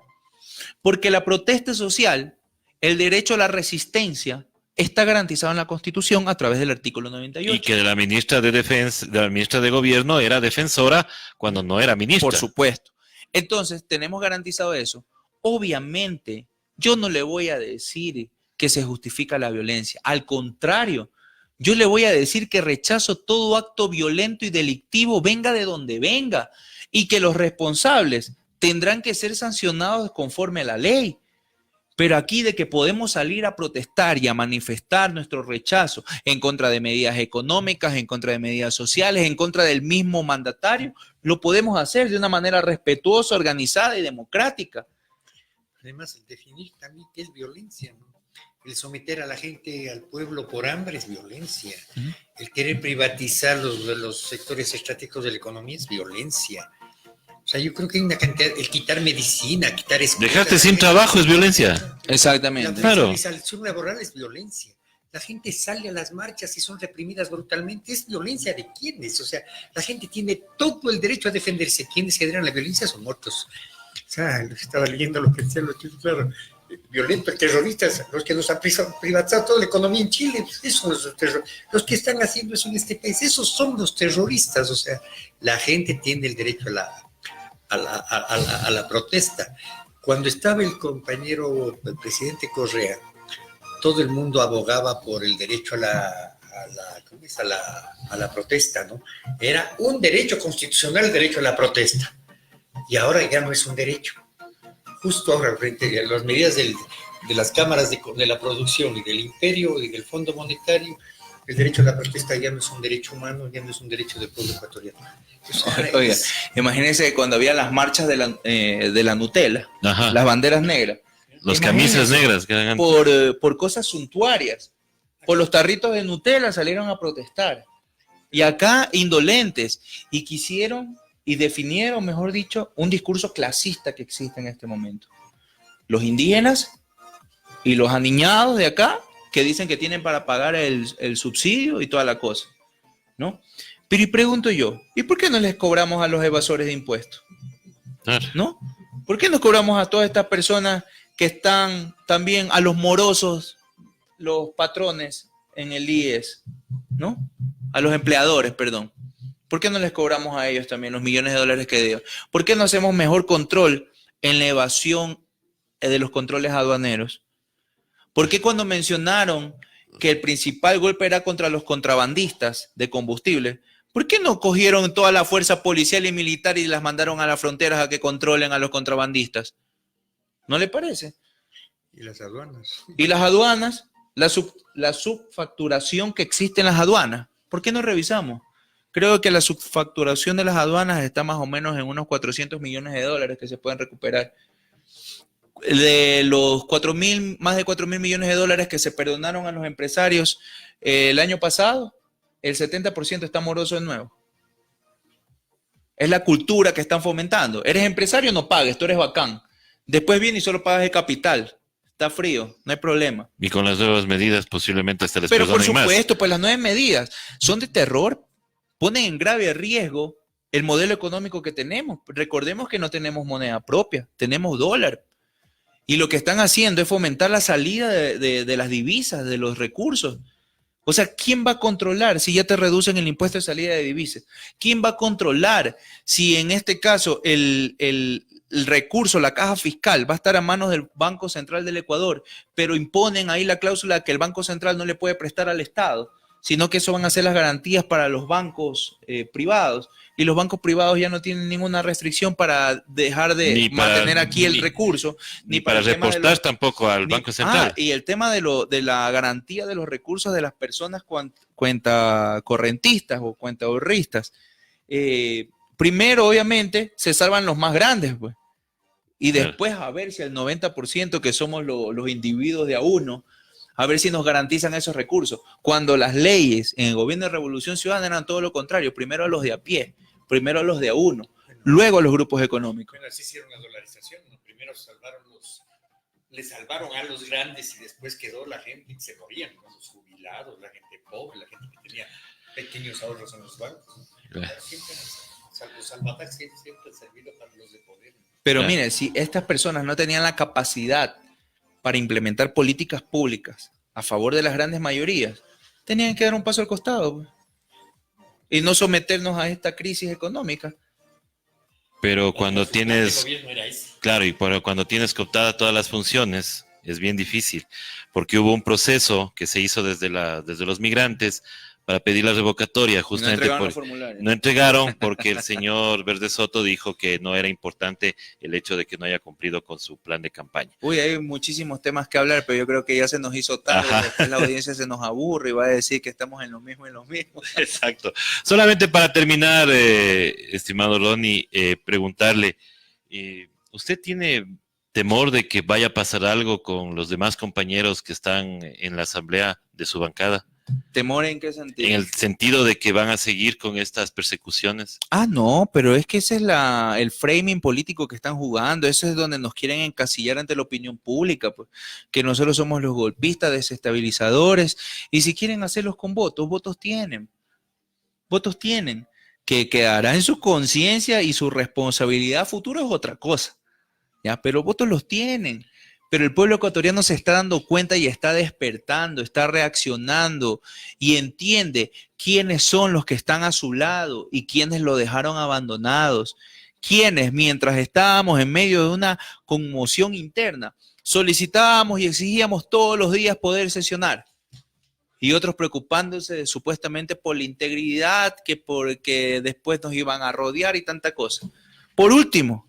Porque la protesta social, el derecho a la resistencia, está garantizado en la Constitución a través del artículo 98. Y que la ministra de Defensa, la ministra de Gobierno era defensora cuando no era ministra. Por supuesto. Entonces, tenemos garantizado eso. Obviamente, yo no le voy a decir que se justifica la violencia. Al contrario, yo le voy a decir que rechazo todo acto violento y delictivo, venga de donde venga, y que los responsables tendrán que ser sancionados conforme a la ley. Pero aquí de que podemos salir a protestar y a manifestar nuestro rechazo en contra de medidas económicas, en contra de medidas sociales, en contra del mismo mandatario, lo podemos hacer de una manera respetuosa, organizada y democrática. Además, definir también qué es violencia, ¿no? El someter a la gente, al pueblo por hambre es violencia. El querer privatizar los sectores estratégicos de la economía es violencia. O sea, yo creo que hay una cantidad, el quitar medicina, quitar escuelas. Dejarte sin trabajo es violencia. Exactamente. Claro. La fiscalización laboral es violencia. La gente sale a las marchas y son reprimidas brutalmente. ¿Es violencia de quiénes? O sea, la gente tiene todo el derecho a defenderse. Quienes generan la violencia son muertos. O sea, estaba leyendo lo que decían los chicos, claro. violentos, terroristas, los que nos han privatizado toda la economía en Chile, pues esos son los terroristas. Los que están haciendo eso en este país, esos son los terroristas. O sea, la gente tiene el derecho a la protesta. Cuando estaba el compañero, el presidente Correa, todo el mundo abogaba por el derecho a la protesta, ¿no? Era un derecho constitucional el derecho a la protesta. Y ahora ya no es un derecho. Justo ahora, frente a las medidas de las cámaras de la producción y del imperio y del Fondo Monetario, el derecho a la protesta ya no es un derecho humano, ya no es un derecho del pueblo ecuatoriano. Oiga, imagínense cuando había las marchas de la Nutella, Ajá. las banderas negras. Los camisas negras que eran por cosas suntuarias, por los tarritos de Nutella salieron a protestar. Y acá indolentes, y quisieron y definieron, mejor dicho, un discurso clasista que existe en este momento. Los indígenas y los aniñados de acá, que dicen que tienen para pagar el subsidio y toda la cosa, ¿no? Pero y pregunto yo, ¿y por qué no les cobramos a los evasores de impuestos? Claro. ¿No? ¿Por qué no cobramos a todas estas personas que están también, a los morosos, los patrones en el IES, ¿no? A los empleadores, perdón. ¿Por qué no les cobramos a ellos también los millones de dólares que deben? ¿Por qué no hacemos mejor control en la evasión de los controles aduaneros? ¿Por qué cuando mencionaron que el principal golpe era contra los contrabandistas de combustible, por qué no cogieron toda la fuerza policial y militar y las mandaron a las fronteras a que controlen a los contrabandistas? ¿No le parece? Y las aduanas. Y las aduanas, la subfacturación que existe en las aduanas, ¿por qué no revisamos? Creo que la subfacturación de las aduanas está más o menos en unos 400 millones de dólares que se pueden recuperar. De los más de 4.000 millones de dólares que se perdonaron a los empresarios el año pasado, el 70% está moroso de nuevo. Es la cultura que están fomentando. Eres empresario, no pagues, tú eres bacán. Después viene y solo pagas el capital. Está frío, no hay problema. Y con las nuevas medidas posiblemente hasta les Pero por perdonen supuesto, más. pues las nuevas medidas son de terror, ponen en grave riesgo el modelo económico que tenemos. Recordemos que no tenemos moneda propia, tenemos dólar. Y lo que están haciendo es fomentar la salida de las divisas, de los recursos. O sea, ¿quién va a controlar si ya te reducen el impuesto de salida de divisas? ¿Quién va a controlar si en este caso el recurso, la caja fiscal, va a estar a manos del Banco Central del Ecuador, pero imponen ahí la cláusula que el Banco Central no le puede prestar al Estado, sino que eso van a ser las garantías para los bancos privados? Y los bancos privados ya no tienen ninguna restricción para dejar de mantener aquí el recurso. Ni para reportar tampoco al Banco Central. Y el tema de la garantía de los recursos de las personas cuentacorrentistas o cuentaahorristas. Primero, obviamente, se salvan los más grandes, pues. Y después a ver si el 90% que somos los individuos de a uno, a ver si nos garantizan esos recursos. Cuando las leyes en el gobierno de Revolución Ciudadana eran todo lo contrario. Primero a los de a pie, primero a los de a uno, luego a los grupos económicos. Bueno, así hicieron la dolarización, ¿no? Primero le salvaron a los grandes y después quedó la gente que se morían, ¿no? Los jubilados, la gente pobre, la gente que tenía pequeños ahorros en los bancos, ¿no? Siempre salvataje siempre ha servido para los de poder, ¿no? Pero mire, si estas personas no tenían la capacidad para implementar políticas públicas a favor de las grandes mayorías, tenían que dar un paso al costado, pues, y no someternos a esta crisis económica. Pero cuando tienes, claro, cuando tienes cooptadas todas las funciones, es bien difícil, porque hubo un proceso que se hizo desde los migrantes para pedir la revocatoria, justamente no entregaron porque el señor Verde Soto dijo que no era importante el hecho de que no haya cumplido con su plan de campaña. Uy, hay muchísimos temas que hablar, pero yo creo que ya se nos hizo tarde, después la audiencia se nos aburre y va a decir que estamos en lo mismo y lo mismo. Exacto. Solamente para terminar, estimado Ronnie, preguntarle, ¿usted tiene temor de que vaya a pasar algo con los demás compañeros que están en la asamblea de su bancada? ¿Temor en qué sentido? En el sentido de que van a seguir con estas persecuciones. No, pero es que ese es el framing político que están jugando, eso es donde nos quieren encasillar ante la opinión pública, pues, que nosotros somos los golpistas, desestabilizadores, y si quieren hacerlos con votos tienen, que quedará en su conciencia y su responsabilidad futura es otra cosa, ¿ya? Pero votos los tienen. Pero el pueblo ecuatoriano se está dando cuenta y está despertando, está reaccionando y entiende quiénes son los que están a su lado y quiénes lo dejaron abandonados. Quienes, mientras estábamos en medio de una conmoción interna, solicitábamos y exigíamos todos los días poder sesionar. Y otros preocupándose supuestamente por la integridad, que porque después nos iban a rodear y tanta cosa. Por último,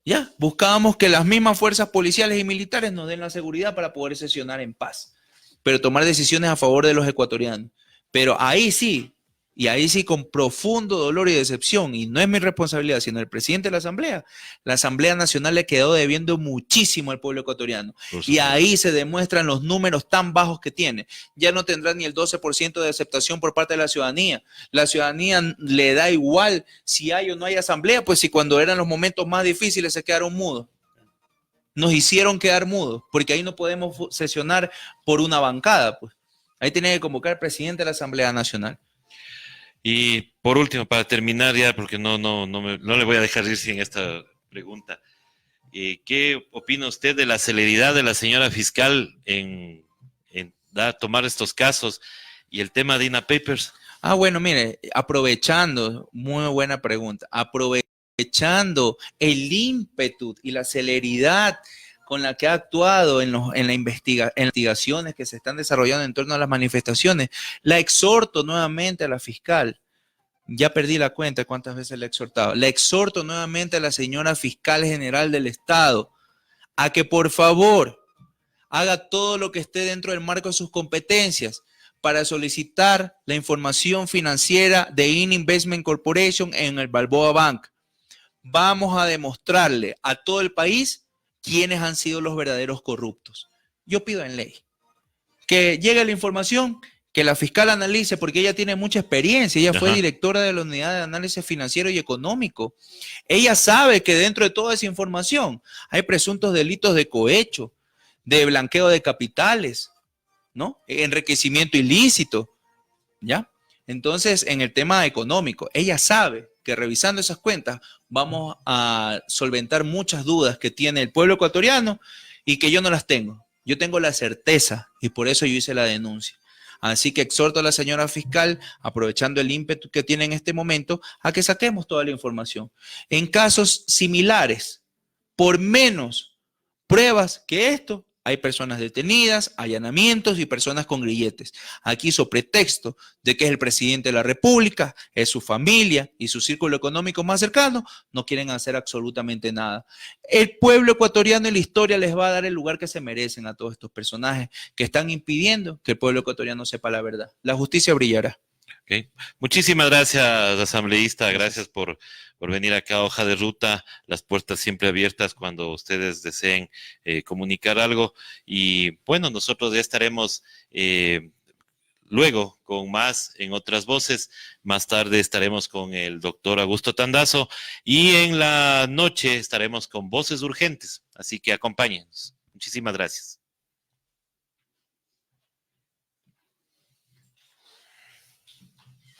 ya, buscábamos que las mismas fuerzas policiales y militares nos den la seguridad para poder sesionar en paz, pero tomar decisiones a favor de los ecuatorianos. Pero ahí sí, y ahí sí con profundo dolor y decepción, y no es mi responsabilidad, sino el presidente de la Asamblea Nacional le quedó debiendo muchísimo al pueblo ecuatoriano. Y ahí se demuestran los números tan bajos que tiene. Ya no tendrá ni el 12% de aceptación por parte de la ciudadanía. La ciudadanía le da igual si hay o no hay asamblea, pues si cuando eran los momentos más difíciles se quedaron mudos. Nos hicieron quedar mudos, porque ahí no podemos sesionar por una bancada, pues. Ahí tiene que convocar al presidente de la Asamblea Nacional. Y por último, para terminar ya, porque no le voy a dejar ir sin esta pregunta. ¿Qué opina usted de la celeridad de la señora fiscal en tomar estos casos y el tema de INA Papers? Bueno, mire, aprovechando, muy buena pregunta, aprovechando el ímpetu y la celeridad con la que ha actuado en las investigaciones que se están desarrollando en torno a las manifestaciones, la exhorto nuevamente a la fiscal. Ya perdí la cuenta de cuántas veces le he exhortado. Le exhorto nuevamente a la señora fiscal general del Estado a que por favor haga todo lo que esté dentro del marco de sus competencias para solicitar la información financiera de IN Investment Corporation en el Balboa Bank. Vamos a demostrarle a todo el país quiénes han sido los verdaderos corruptos. Yo pido en ley que llegue la información, que la fiscal analice, porque ella tiene mucha experiencia. Ella fue directora de la Unidad de Análisis Financiero y Económico. Ella sabe que dentro de toda esa información hay presuntos delitos de cohecho, de blanqueo de capitales, ¿no? Enriquecimiento ilícito, ¿ya? Entonces, en el tema económico, ella sabe que revisando esas cuentas vamos a solventar muchas dudas que tiene el pueblo ecuatoriano y que yo no las tengo. Yo tengo la certeza y por eso yo hice la denuncia. Así que exhorto a la señora fiscal, aprovechando el ímpetu que tiene en este momento, a que saquemos toda la información. En casos similares, por menos pruebas que esto, hay personas detenidas, allanamientos y personas con grilletes. Aquí, sobre pretexto de que es el presidente de la República, es su familia y su círculo económico más cercano, no quieren hacer absolutamente nada. El pueblo ecuatoriano y la historia les va a dar el lugar que se merecen a todos estos personajes que están impidiendo que el pueblo ecuatoriano sepa la verdad. La justicia brillará. Okay. Muchísimas gracias, asambleísta. Gracias por venir acá a Hoja de Ruta. Las puertas siempre abiertas cuando ustedes deseen comunicar algo. Y bueno, nosotros ya estaremos luego con más en otras voces. Más tarde estaremos con el doctor Augusto Tandazo y en la noche estaremos con Voces Urgentes. Así que acompáñenos. Muchísimas gracias.